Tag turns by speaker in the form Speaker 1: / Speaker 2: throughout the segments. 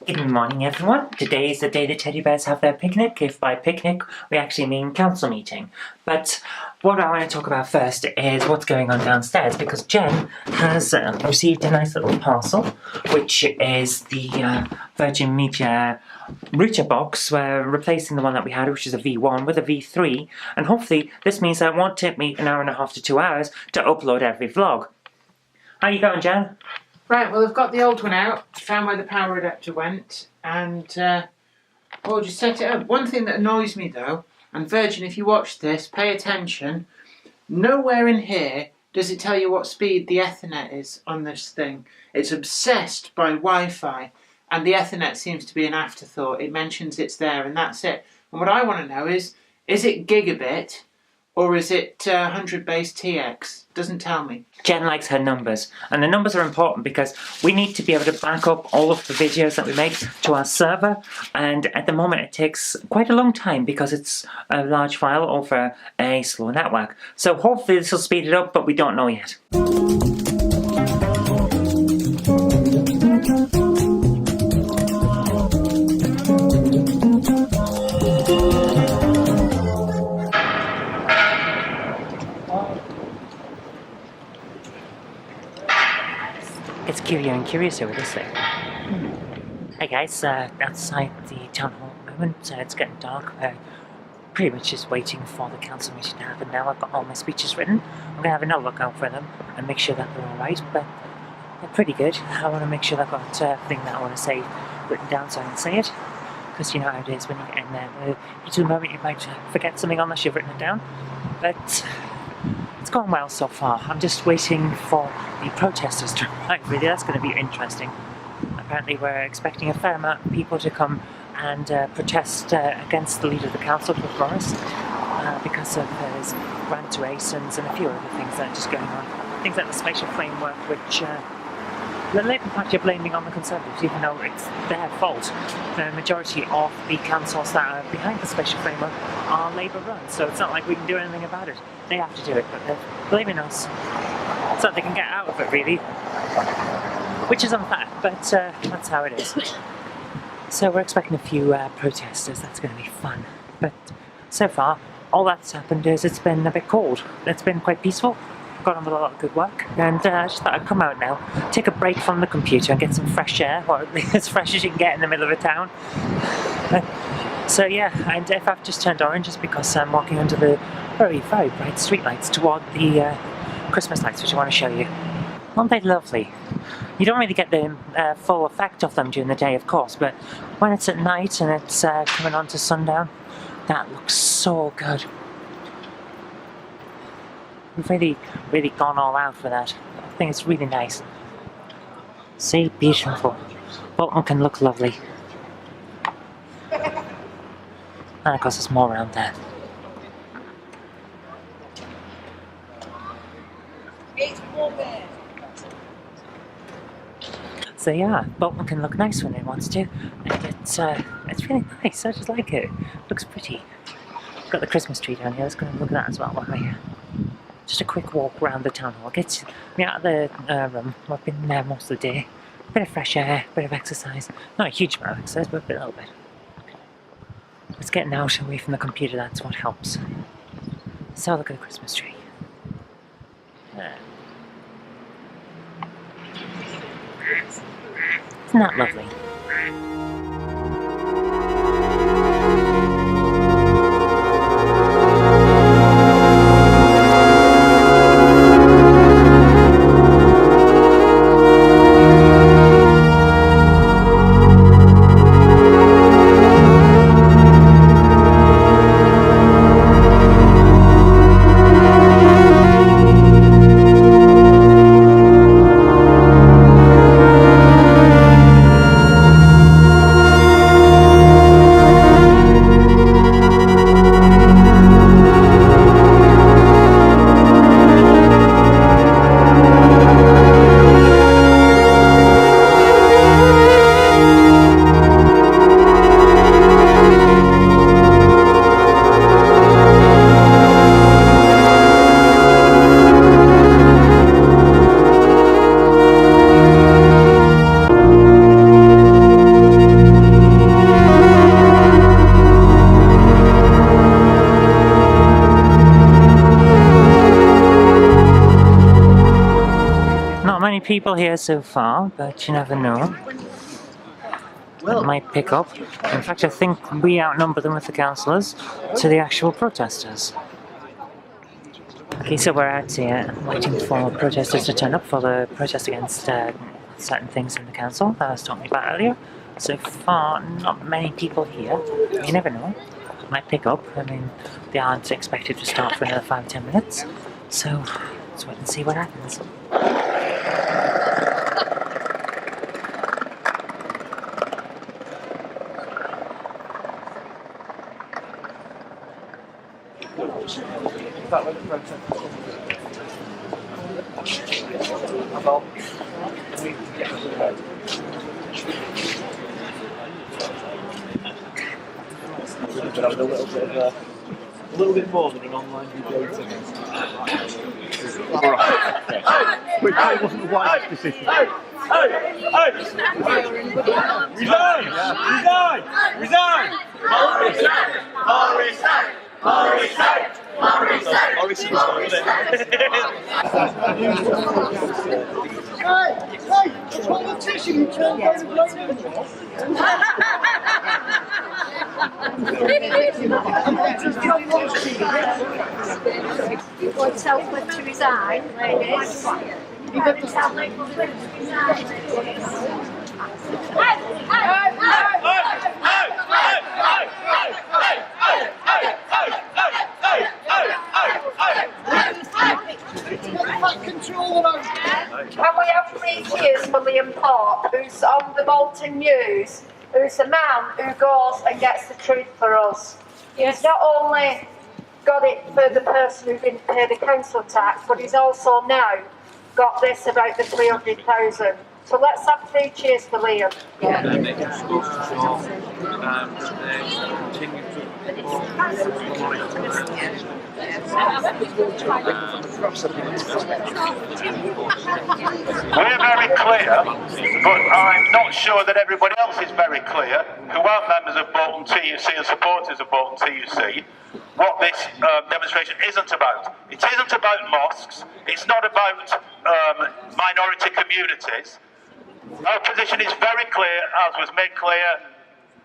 Speaker 1: Good morning, everyone. Today is the day the teddy bears have their picnic, if by picnic we actually mean council meeting. But what I want to talk about first is what's going on downstairs, because Jen has received a nice little parcel, which is the Virgin Media router box. We're replacing the one that we had, which is a V1, with a V3, and hopefully this means that it won't take me an hour and a half to 2 hours to upload every vlog. How you going, Jen?
Speaker 2: Right, well, I've got the old one out, found where the power adapter went, and we'll just set it up. One thing that annoys me though, and Virgin, if you watch this, pay attention, nowhere in here does it tell you what speed the Ethernet is on this thing. It's obsessed by Wi-Fi, and the Ethernet seems to be an afterthought. It mentions it's there, and that's it. And what I want to know is it gigabit, or is it 100 base TX? Doesn't tell me.
Speaker 1: Jen likes her numbers, and the numbers are important because we need to be able to back up all of the videos that we make to our server, and at the moment it takes quite a long time because it's a large file over a slow network. So hopefully this will speed it up, but we don't know yet. It's Curio and Curious over this way. Hey guys, outside the town hall at the moment, it's getting dark. We're pretty much just waiting for the council meeting to happen now. I've got all my speeches written. I'm going to have another look out for them and make sure that they're alright, but they're pretty good. I want to make sure that I've got everything that I want to say written down so I can say it. Because you know how it is when you get in there. To the moment you might forget something unless you've written it down. But it's gone well so far. I'm just waiting for the protesters to arrive, really. That's going to be interesting. Apparently we're expecting a fair amount of people to come and protest against the leader of the council, Kirk-Robinson, because of his rant raisins and a few other things that are just going on. Things like the spatial framework, which the Labour Party are blaming on the Conservatives, even though it's their fault. The majority of the councils that are behind the spatial framework are Labour run, so it's not like we can do anything about it. They have to do it, but they're blaming us so they can get out of it, really. Which is unfair, but that's how it is. So we're expecting a few protesters. That's going to be fun. But so far, all that's happened is it's been a bit cold. It's been quite peaceful. Got on with a lot of good work, and I just thought I'd come out now, take a break from the computer and get some fresh air, or at least as fresh as you can get in the middle of a town. So yeah, and if I've just turned orange, it's because I'm walking under the very, very bright streetlights toward the Christmas lights, which I want to show you. Aren't they lovely? You don't really get the full effect of them during the day, of course, but when it's at night and it's coming on to sundown, that looks so good. We've really gone all out for that. I think it's really nice. See, beautiful. Bolton can look lovely. And of course there's more around there. So yeah, Bolton can look nice when it wants to, and it's really nice. I just like it. Looks pretty. Got the Christmas tree down here. Let's go and look at that as well while we're here. Just a quick walk around the town hall. Gets me out of the room. I've been there most of the day. A bit of fresh air, a bit of exercise. Not a huge amount of exercise, but a little bit. It's getting out away from the computer, that's what helps. Let's have a look at the Christmas tree. Isn't that lovely? people here so far, but you never know. It might pick up. In fact, I think we outnumber them with the councillors to the actual protesters. Okay, so we're out here waiting for protesters to turn up for the protest against certain things in the council that I was talking about earlier. So far, not many people here. You never know. It might pick up. I mean, they aren't expected to start for another 5-10 minutes. So let's wait and see what happens.
Speaker 3: But having a little bit more than an online debate. Which wasn't the wisest decision. Resign! Resign! Resign!
Speaker 4: Hey, politician who turned down the great
Speaker 5: You want to tell Cliff to resign, ladies? You got to tell Cliff to resign.
Speaker 6: Can we have 3 cheers for Liam Port, who's on the Bolton News, who's a man who goes and gets the truth for us. He's not only got it for the person who didn't pay the council tax, but he's also now got this about the 300,000. So let's have 3 cheers for Liam.
Speaker 7: We're very clear, but I'm not sure that everybody else is very clear, who aren't members of Bolton TUC and supporters of Bolton TUC, what this demonstration isn't about. It isn't about mosques, it's not about minority communities. Our position is very clear, as was made clear,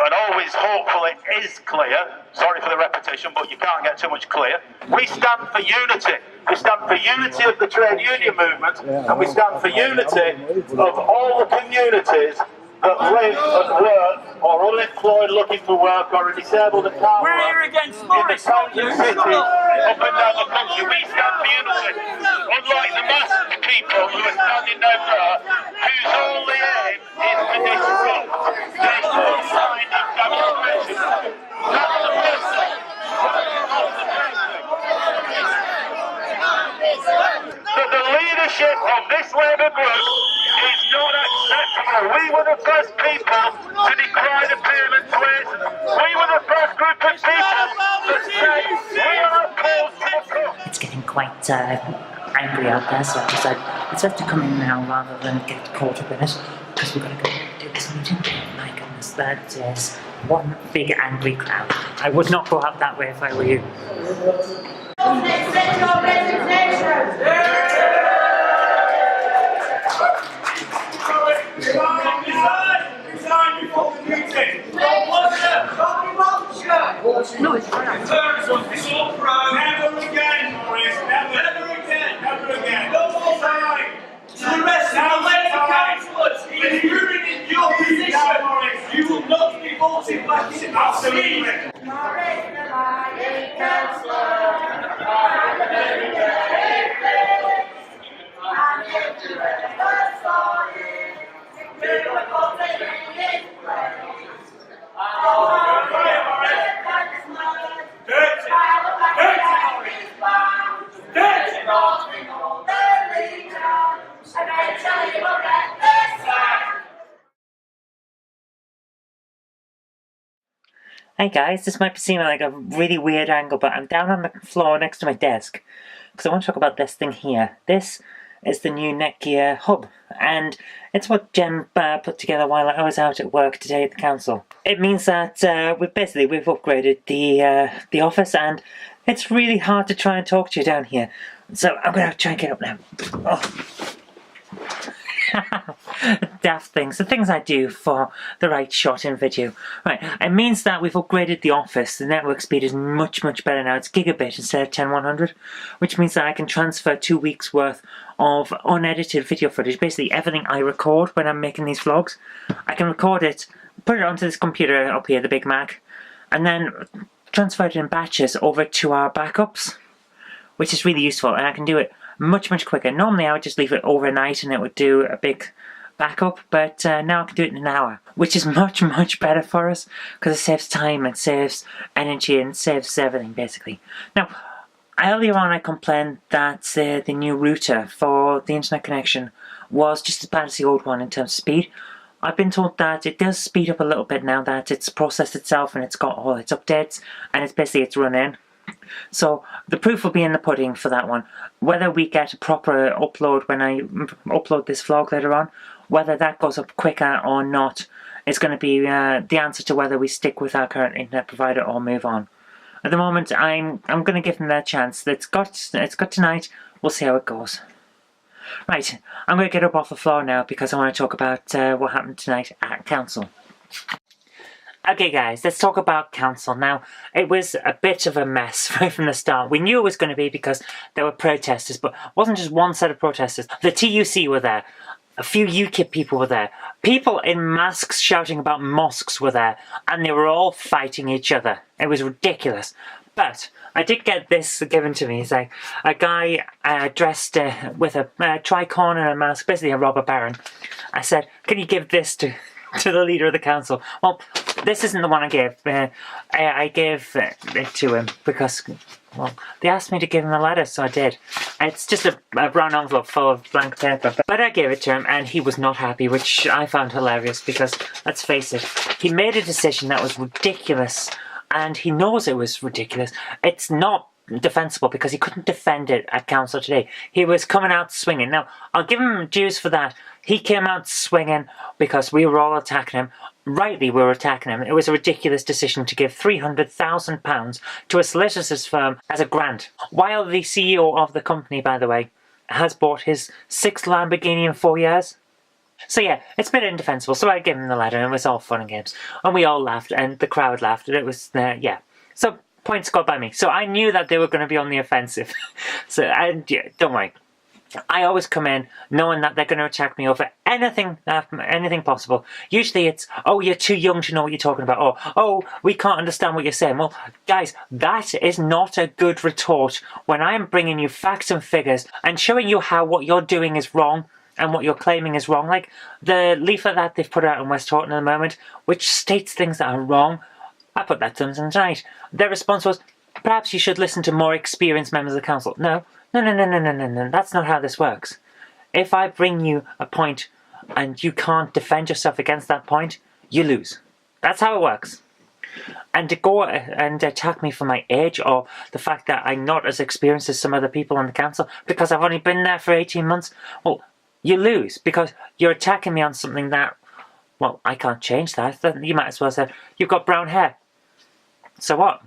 Speaker 7: and always hopefully is clear. Sorry for the repetition, but you can't get too much clear. We stand for unity. We stand for unity of the trade union movement, and we stand for unity of all the communities that live and work, or unemployed looking for work, or are disabled and can't work in the county cities up and down the country. We stand for unity. Unlike the masked people who are standing down there, whose only aim is to disrupt this kind of demonstration. That's the message. So the leadership of this Labour group is not acceptable. We were the first people to decry the payment twist. We were the first group of people that said we are opposed to the coup.
Speaker 1: It's getting quite angry out there, so I decided let's have to come in now rather than get caught up in it, because we've got to go do this meeting. My goodness, that is one big angry crowd. I would not go out that way if I were you.
Speaker 6: Accept your resignation.
Speaker 8: Resign before the meeting.
Speaker 5: No, it's right.
Speaker 8: Never again, Morris. Never again. Never again. No more time. To the rest of the Labour councillors, if you're in your position, Morris, you will not be voted back in. Absolutely.
Speaker 6: Morris, the lying councillor.
Speaker 1: Hey guys, this might be seeming like a really weird angle, but I'm down on the floor next to my desk because I want to talk about this thing here. This is the new Netgear hub, and it's what Jem put together while I was out at work today at the council. It means that we've upgraded the office, and it's really hard to try and talk to you down here. So I'm going to try and get up now. Oh. Daft things, the things I do for the right shot in video. Right, it means that we've upgraded the office. The network speed is much better now. It's gigabit instead of 10100, which means that I can transfer 2 weeks worth of unedited video footage. Basically everything I record when I'm making these vlogs, I can record it, put it onto this computer up here, the Big Mac, and then transfer it in batches over to our backups, which is really useful, and I can do it much quicker. Normally I would just leave it overnight and it would do a big backup, but now I can do it in an hour, which is much better for us, because it saves time, it saves energy, and it saves everything basically. Now, earlier on I complained that the new router for the internet connection was just as bad as the old one in terms of speed. I've been told that it does speed up a little bit now that it's processed itself and it's got all its updates, and it's run in. So the proof will be in the pudding for that one. Whether we get a proper upload when I upload this vlog later on, whether that goes up quicker or not, is going to be the answer to whether we stick with our current internet provider or move on. At the moment, I'm going to give them their chance. It's got tonight. We'll see how it goes. Right, I'm going to get up off the floor now because I want to talk about what happened tonight at council. Okay guys, let's talk about council. Now, it was a bit of a mess right from the start. We knew it was going to be because there were protesters, but it wasn't just one set of protesters. The TUC were there. A few UKIP people were there. People in masks shouting about mosques were there, and they were all fighting each other. It was ridiculous. But I did get this given to me. It's like a guy dressed with a tricorn and a mask, basically a robber baron. I said, can you give this to the leader of the council? Well, this isn't the one I gave. I gave it to him because, well, they asked me to give him a letter, so I did. It's just a brown envelope full of blank paper. But I gave it to him, and he was not happy, which I found hilarious because, let's face it, he made a decision that was ridiculous, and he knows it was ridiculous. It's not defensible because he couldn't defend it at council today. He was coming out swinging. Now, I'll give him dues for that. He came out swinging because we were all attacking him. Rightly, we were attacking him. It was a ridiculous decision to give £300,000 to a solicitor's firm as a grant, while the CEO of the company, by the way, has bought his 6th Lamborghini in 4 years. So yeah, it's a bit indefensible, so I gave him the letter, and it was all fun and games. And we all laughed, and the crowd laughed, and it was, yeah. So, points got by me. So I knew that they were going to be on the offensive. So, and yeah, don't worry. I always come in knowing that they're going to attack me over anything possible. Usually it's, oh, you're too young to know what you're talking about, or, oh, we can't understand what you're saying. Well, guys, that is not a good retort when I'm bringing you facts and figures and showing you how what you're doing is wrong and what you're claiming is wrong. Like the leaflet that they've put out in West Horton at the moment, which states things that are wrong. I put that to them tonight. Their response was, perhaps you should listen to more experienced members of the council. No, that's not how this works. If I bring you a point and you can't defend yourself against that point, you lose. That's how it works. And to go and attack me for my age or the fact that I'm not as experienced as some other people on the council because I've only been there for 18 months, well, you lose because you're attacking me on something that, well, I can't change that. You might as well say, you've got brown hair. So what?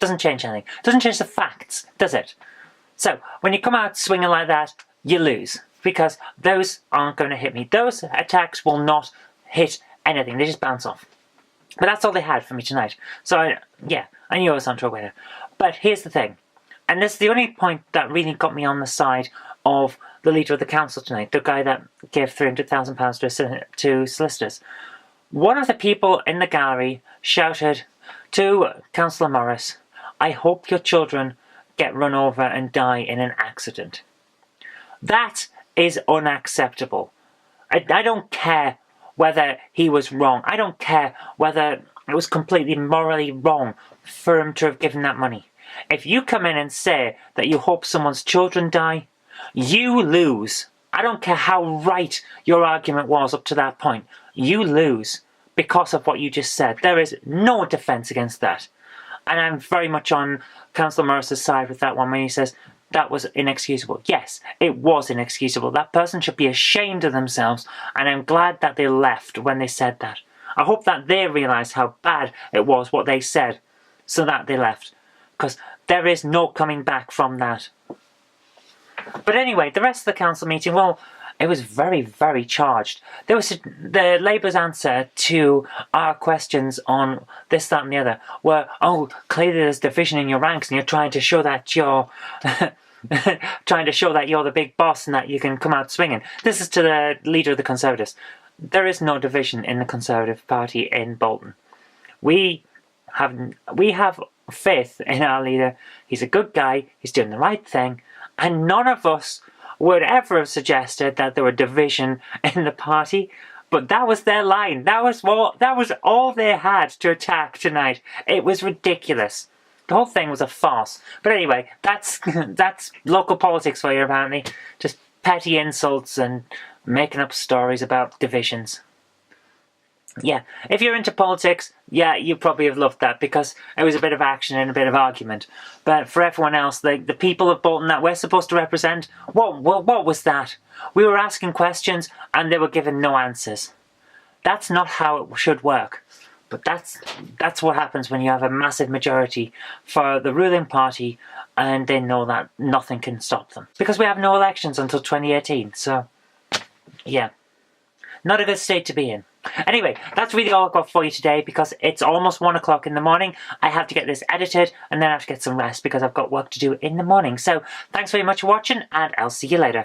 Speaker 1: Doesn't change anything. Doesn't change the facts, does it? So, when you come out swinging like that, you lose. Because those aren't going to hit me. Those attacks will not hit anything. They just bounce off. But that's all they had for me tonight. So, yeah, I knew I was onto a winner. But here's the thing. And this is the only point that really got me on the side of the leader of the council tonight. The guy that gave £300,000 to solicitors. One of the people in the gallery shouted to Councillor Morris, I hope your children get run over and die in an accident. That is unacceptable. I don't care whether he was wrong. I don't care whether it was completely morally wrong for him to have given that money. If you come in and say that you hope someone's children die, you lose. I don't care how right your argument was up to that point. You lose because of what you just said. There is no defence against that. And I'm very much on Councillor Morris's side with that one when he says that was inexcusable. Yes, it was inexcusable. That person should be ashamed of themselves, and I'm glad that they left when they said that. I hope that they realise how bad it was what they said, so that they left. Because there is no coming back from that. But anyway, the rest of the council meeting, well, it was very, very charged. There was the Labour's answer to our questions on this, that, and the other were, oh, clearly there's division in your ranks, and you're trying to show that you're trying to show that you're the big boss and that you can come out swinging. This is to the leader of the Conservatives. There is no division in the Conservative Party in Bolton. We have faith in our leader. He's a good guy. He's doing the right thing, and none of us would ever have suggested that there were division in the party. But that was their line. That was all they had to attack tonight. It was ridiculous. The whole thing was a farce. But anyway, that's local politics for you, apparently. Just petty insults and making up stories about divisions. Yeah, if you're into politics, yeah, you probably have loved that because it was a bit of action and a bit of argument. But for everyone else, the people of Bolton that we're supposed to represent, what was that? We were asking questions and they were given no answers. That's not how it should work. But that's what happens when you have a massive majority for the ruling party and they know that nothing can stop them. Because we have no elections until 2018, so yeah. Not a good state to be in. Anyway, that's really all I've got for you today because it's almost 1 o'clock in the morning. I have to get this edited and then I have to get some rest because I've got work to do in the morning. So, thanks very much for watching and I'll see you later.